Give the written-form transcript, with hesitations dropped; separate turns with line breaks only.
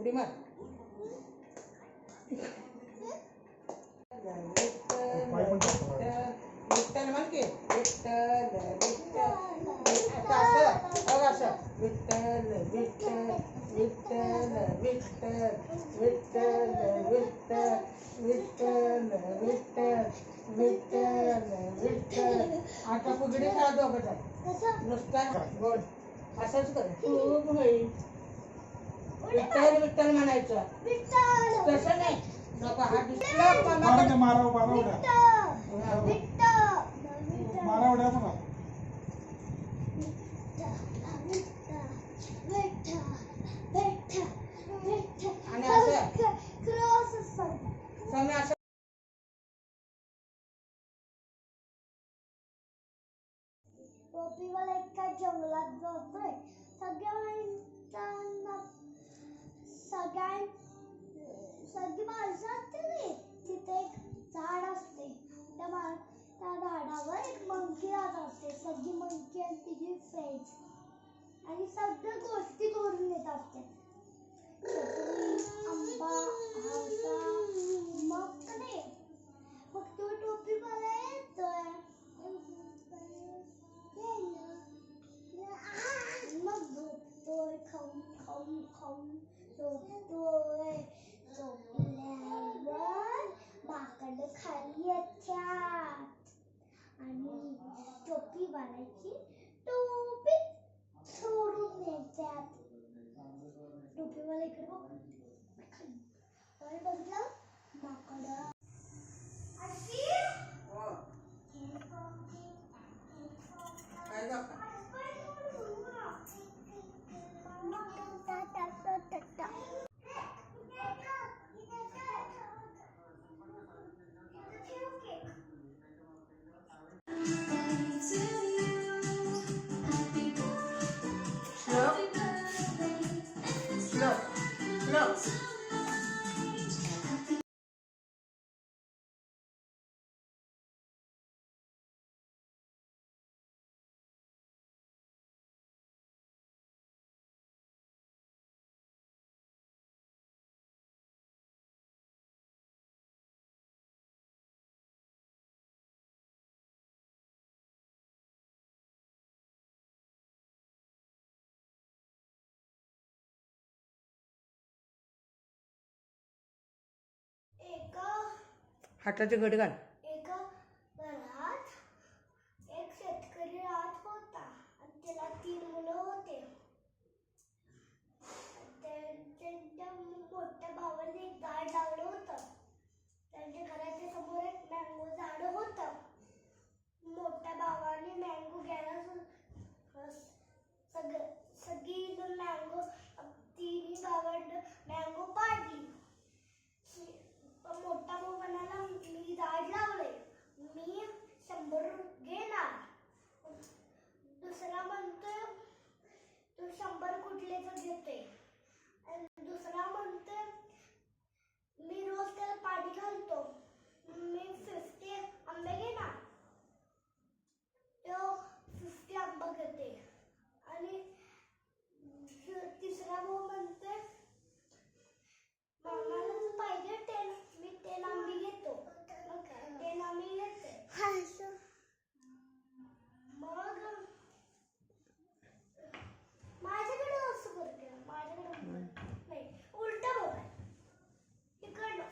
उडी मार. विठ्ठल म्हण की विठ्ठल विठ्ठल असं विठ्ठल विठ्ठल विठ्ठल विठ्ठल विठ्ठल विठ्ठल विठ्ठल विठ्ठल विठ्ठल विठ्ठल. आता फुगडी खेळा दोघं नुसता गोड असंच कर. खूप होईल. विठ्ठल विठ्ठल म्हणायचं तसं नाही. नको हात आणि असं
टोपीवाला एका जंगलात जातोय. सगळी माणसं असते. तिथे एक झाड असते. त्या झाडावर एक मंकी राहत असते. सगळी मंकी आणि तिची फ्रेंड्स आणि सगळ्या गोष्टी करून येत असते. आंबा हावसा मग नाही. मग तो टोपीवाला येतोय. मग झोपतोय. खाऊन खाऊन खाऊन झोपतोय. झोपल्यावर माकडं खाली येतात आणि टोपीवाल्याची टोपी सोडून येतात. टोपीवाला इकडे बघितलं माकडं
हाताचे घडी घाल.
एका घरात एक शेतकरी राहत होता आणि त्याला 3 मुलं होते. त्यांच्या मोठ्या भावाने एक झाड लावलं होतं. त्यांच्या घराच्या समोर एक मँगो झाड होतं. मोठ्या भावाने मँगो घ्यायला सगळी मँगो 3 भावांना मँगो पाडली. मोठा भाऊ म्हणाला मी झाड लावले, मी 100 घेणार. दुसरा म्हणतोय तू 100 कुठलेच घेते. दुसरा म्हणतोय मी रोज त्याला पाणी घालतो, मी 50 आंबे घेणार. तो 50 आंबा घेते. आणि तिसरा भाऊ म्हणतोय मला पाहिजे 10, मी 10 आंबे घेतो. 10 आंबे घेते. मग माझ्याकडे असं करते. माझ्याकडे नाही, उलट बघ इकडनं.